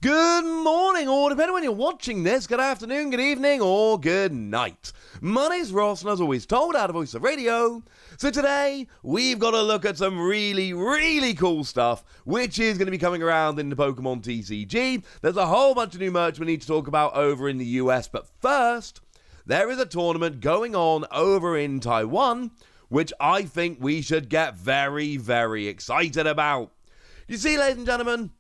Good morning, or depending on when you're watching this, good afternoon, good evening, or good night. My name's Ross, and as always told, out of Voice of Radio. So today, we've got to look at some really cool stuff, which is going to be coming around in the Pokemon TCG. There's a whole bunch of new merch we need to talk about over in the US, but first, there is a tournament going on over in Taiwan, which I think we should get very excited about. You see, ladies and gentlemen,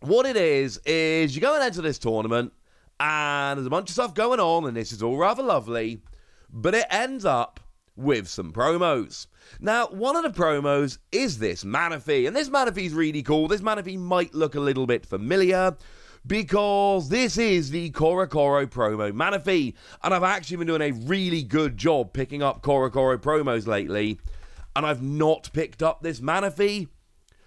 what it is you go and enter this tournament, and there's a bunch of stuff going on, and this is all rather lovely, but it ends up with some promos. Now, one of the promos is this Manaphy, and this Manaphy's really cool. This Manaphy might look a little bit familiar, because this is the Korokoro promo Manaphy, and I've actually been doing a really good job picking up Korokoro promos lately, and I've not picked up this Manaphy,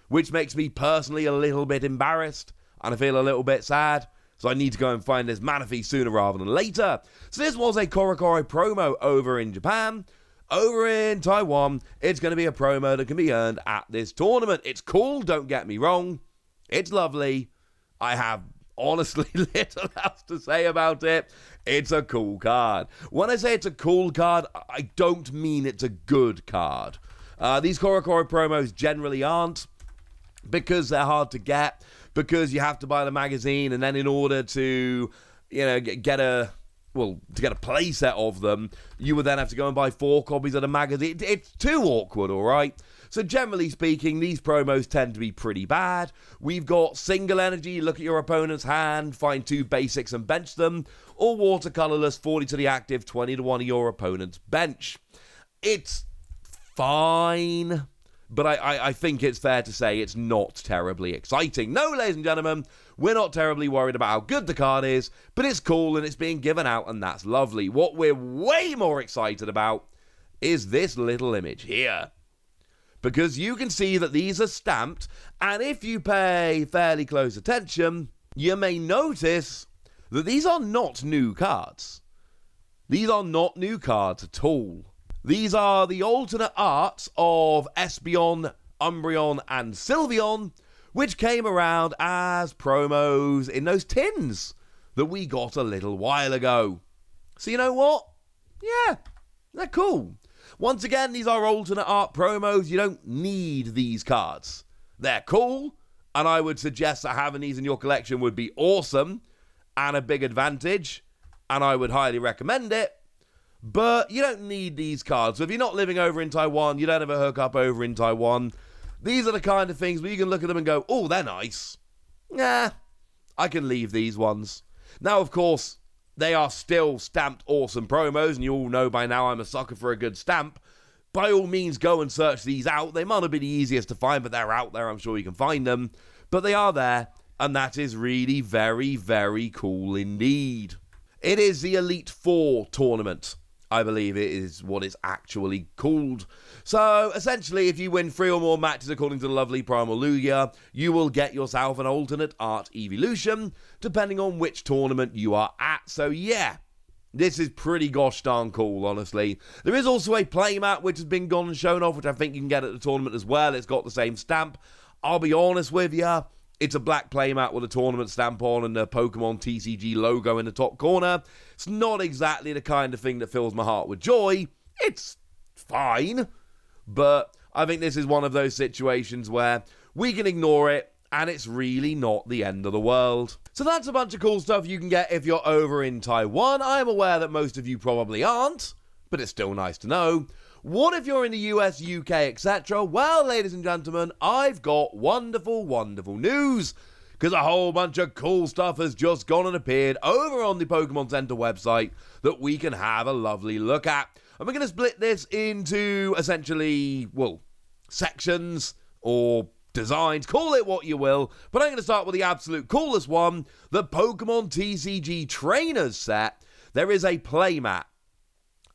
which makes me personally a little bit embarrassed, and I feel a little bit sad, so I need to go and find this Manaphy sooner rather than later. So this was a Korokoro promo over in Japan. Over in Taiwan, it's going to be a promo that can be earned at this tournament. It's cool, don't get me wrong. It's lovely. I have honestly little else to say about it. It's a cool card. When I say it's a cool card, I don't mean it's a good card. These Korokoro promos generally aren't, because they're hard to get, because you have to buy the magazine, and then in order to, get a playset of them, you would then have to go and buy 4 copies of the magazine. It's too awkward, alright? So generally speaking, these promos tend to be pretty bad. We've got single energy, look at your opponent's hand, find 2 basics and bench them, or watercolorless, 40 to the active, 20 to one of your opponent's bench. It's fine, but I think it's fair to say it's not terribly exciting. No, ladies and gentlemen, we're not terribly worried about how good the card is, but it's cool and it's being given out, and that's lovely. What we're way more excited about is this little image here, because you can see that these are stamped, and if you pay fairly close attention, you may notice that these are not new cards. These are not new cards at all. These are the alternate arts of Espeon, Umbreon, and Sylveon, which came around as promos in those tins that we got a little while ago. So you know what? Yeah, they're cool. Once again, these are alternate art promos. You don't need these cards. They're cool, and I would suggest that having these in your collection would be awesome and a big advantage, and I would highly recommend it. But you don't need these cards. So if you're not living over in Taiwan, you don't have a hookup over in Taiwan, these are the kind of things where you can look at them and go, oh, they're nice. Nah, I can leave these ones. Now, of course, they are still stamped awesome promos, and you all know by now I'm a sucker for a good stamp. By all means, go and search these out. They might not be the easiest to find, but they're out there. I'm sure you can find them. But they are there, and that is really very cool indeed. It is the Elite Four tournament. I believe it is what it's actually called. So, essentially, if you win 3 or more matches according to the lovely Primal Lugia, you will get yourself an alternate art evolution, depending on which tournament you are at. So, yeah, this is pretty gosh darn cool, honestly. There is also a playmat which has been gone and shown off, which I think you can get at the tournament as well. It's got the same stamp. I'll be honest with you, it's a black playmat with a tournament stamp on and the Pokemon TCG logo in the top corner. It's not exactly the kind of thing that fills my heart with joy. It's fine, but I think this is one of those situations where we can ignore it, and it's really not the end of the world. So that's a bunch of cool stuff you can get if you're over in Taiwan. I'm aware that most of you probably aren't, but it's still nice to know. What if you're in the US, UK, etc.? Well, ladies and gentlemen, I've got wonderful news, because a whole bunch of cool stuff has just gone and appeared over on the Pokemon Center website that we can have a lovely look at. And we're going to split this into, essentially, sections or designs, call it what you will, but I'm going to start with the absolute coolest one, the Pokemon TCG Trainers set. There is a playmat.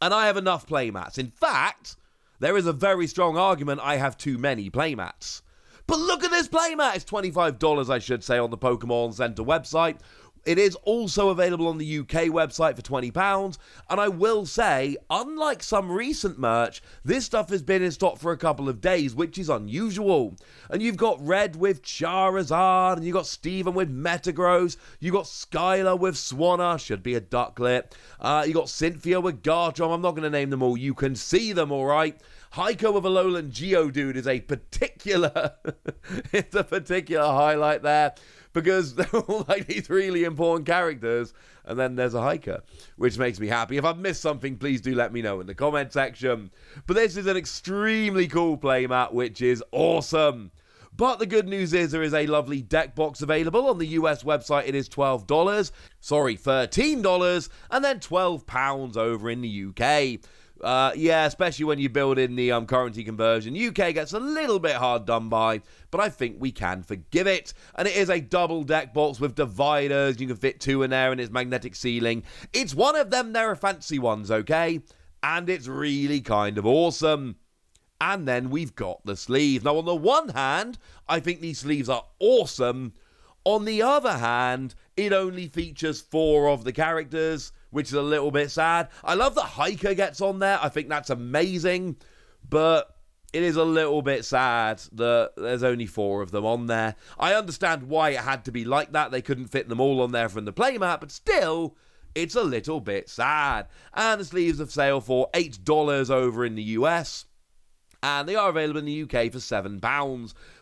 And I have enough playmats. In fact, there is a very strong argument I have too many playmats. But look at this playmat. It's $25, I should say, on the Pokemon Center website. It is also available on the UK website for £20, and I will say, unlike some recent merch, this stuff has been in stock for a couple of days, which is unusual. And you've got Red with Charizard, and you've got Steven with Metagross, you've got Skylar with Swanna, should be a Ducklet, you got Cynthia with Garchomp, I'm not going to name them all, you can see them, alright? Heiko with Alolan Geodude is a particular, it's a particular highlight there, because they're all like these really important characters, and then there's a hiker, which makes me happy. If I've missed something, please do let me know in the comment section. But this is an extremely cool playmat, which is awesome. But the good news is there is a lovely deck box available. On the US website, it is $13, and then £12 over in the UK. Yeah, especially when you build in the currency conversion. UK gets a little bit hard done by, but I think we can forgive it. And it is a double deck box with dividers. You can fit 2 in there, and it's magnetic sealing. It's one of them, they're fancy ones, okay? And it's really kind of awesome. And then we've got the sleeves. Now, on the one hand, I think these sleeves are awesome. On the other hand, it only features 4 of the characters, which is a little bit sad. I love that Hiker gets on there. I think that's amazing. But it is a little bit sad that there's only 4 of them on there. I understand why it had to be like that. They couldn't fit them all on there from the playmat, but still, it's a little bit sad. And the sleeves have sale for $8 over in the US. And they are available in the UK for £7.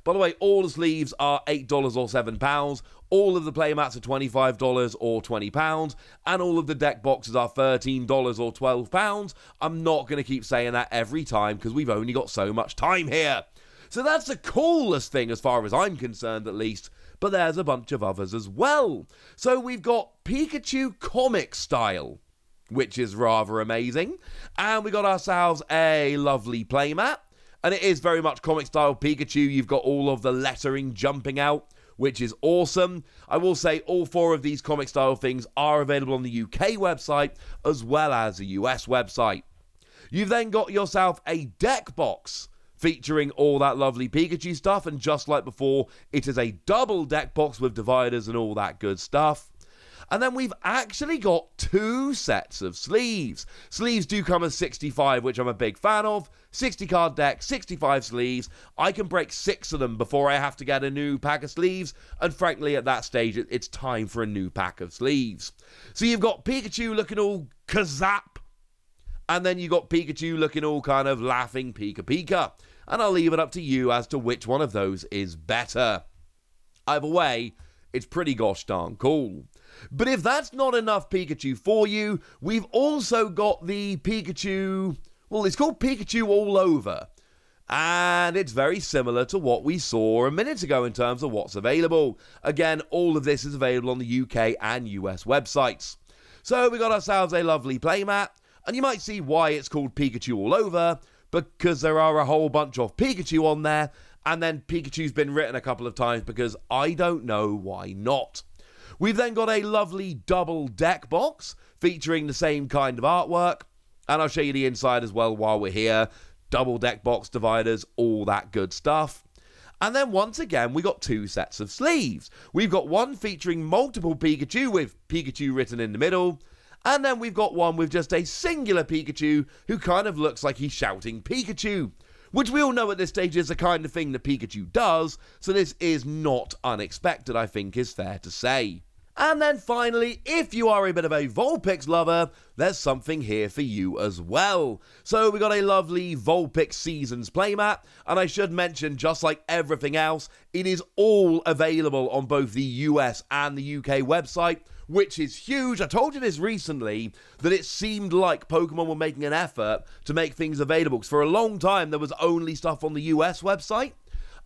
By the way, all the sleeves are $8 or £7. All of the playmats are $25 or £20. And all of the deck boxes are $13 or £12. I'm not going to keep saying that every time because we've only got so much time here. So that's the coolest thing as far as I'm concerned, at least. But there's a bunch of others as well. So we've got Pikachu comic style, which is rather amazing. And we got ourselves a lovely playmat. And it is very much comic style Pikachu. You've got all of the lettering jumping out, which is awesome. I will say all 4 of these comic style things are available on the UK website as well as the US website. You've then got yourself a deck box featuring all that lovely Pikachu stuff. And just like before, it is a double deck box with dividers and all that good stuff. And then we've actually got 2 sets of sleeves. Sleeves do come as 65, which I'm a big fan of. 60 card deck, 65 sleeves. I can break 6 of them before I have to get a new pack of sleeves. And frankly, at that stage, it's time for a new pack of sleeves. So you've got Pikachu looking all kazap. And then you've got Pikachu looking all kind of laughing Pika Pika. And I'll leave it up to you as to which one of those is better. Either way, it's pretty gosh darn cool. But if that's not enough Pikachu for you, we've also got the Pikachu, well, it's called Pikachu All Over. And it's very similar to what we saw a minute ago in terms of what's available. Again, all of this is available on the UK and US websites. So we got ourselves a lovely playmat, and you might see why it's called Pikachu All Over, because there are a whole bunch of Pikachu on there, and then Pikachu's been written a couple of times because I don't know why not. We've then got a lovely double deck box featuring the same kind of artwork. And I'll show you the inside as well while we're here. Double deck box dividers, all that good stuff. And then once again, we got 2 sets of sleeves. We've got one featuring multiple Pikachu with Pikachu written in the middle. And then we've got one with just a singular Pikachu who kind of looks like he's shouting Pikachu, which we all know at this stage is the kind of thing that Pikachu does. So this is not unexpected, I think is fair to say. And then finally, if you are a bit of a Vulpix lover, there's something here for you as well. So we got a lovely Vulpix Seasons playmat, and I should mention, just like everything else, it is all available on both the US and the UK website, which is huge. I told you this recently, that it seemed like Pokemon were making an effort to make things available, because for a long time there was only stuff on the US website,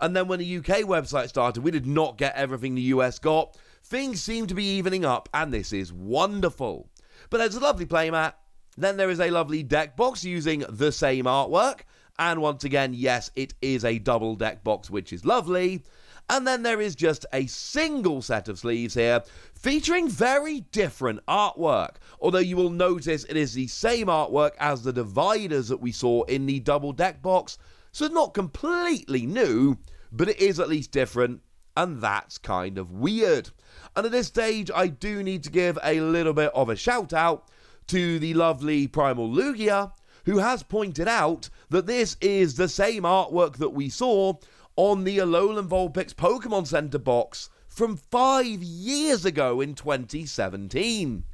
and then when the UK website started, we did not get everything the US got. Things seem to be evening up, and this is wonderful. But there's a lovely playmat. Then there is a lovely deck box using the same artwork. And once again, yes, it is a double deck box, which is lovely. And then there is just a single set of sleeves here, featuring very different artwork. Although you will notice it is the same artwork as the dividers that we saw in the double deck box. So it's not completely new, but it is at least different. and that's kind of weird. And at this stage, I do need to give a little bit of a shout out to the lovely Primal Lugia, who has pointed out that this is the same artwork that we saw on the Alolan Vulpix Pokemon Center box from 5 years ago in 2017.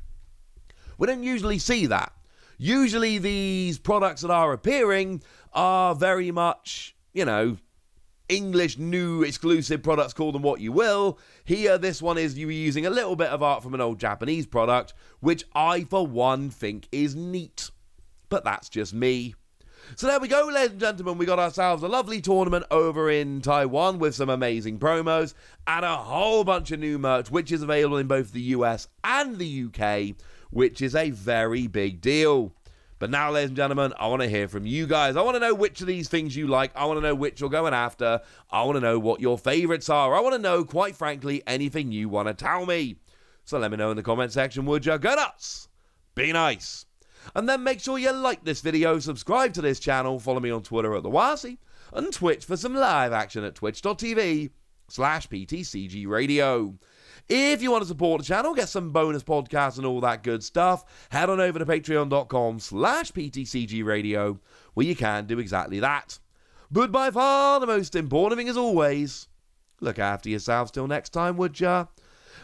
We don't usually see that. Usually these products that are appearing are very much, English new exclusive products, call them what you will. Here, this one is you using a little bit of art from an old Japanese product, which I, for one, think is neat. But that's just me. So there we go, ladies and gentlemen. We got ourselves a lovely tournament over in Taiwan with some amazing promos and a whole bunch of new merch, which is available in both the US and the UK, which is a very big deal. But now, ladies and gentlemen, I want to hear from you guys. I want to know which of these things you like. I want to know which you're going after. I want to know what your favorites are. I want to know, quite frankly, anything you want to tell me. So let me know in the comment section, would you? Go nuts! Be nice! And then make sure you like this video, subscribe to this channel, follow me on Twitter at TheWasi, and Twitch for some live action at twitch.tv/PTCG Radio. If you want to support the channel, get some bonus podcasts and all that good stuff, head on over to patreon.com/PTCG Radio, where you can do exactly that. But by far the most important thing, as always, look after yourselves till next time, would ya?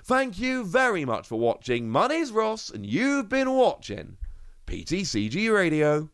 Thank you very much for watching. My name's Ross, and you've been watching PTCG Radio.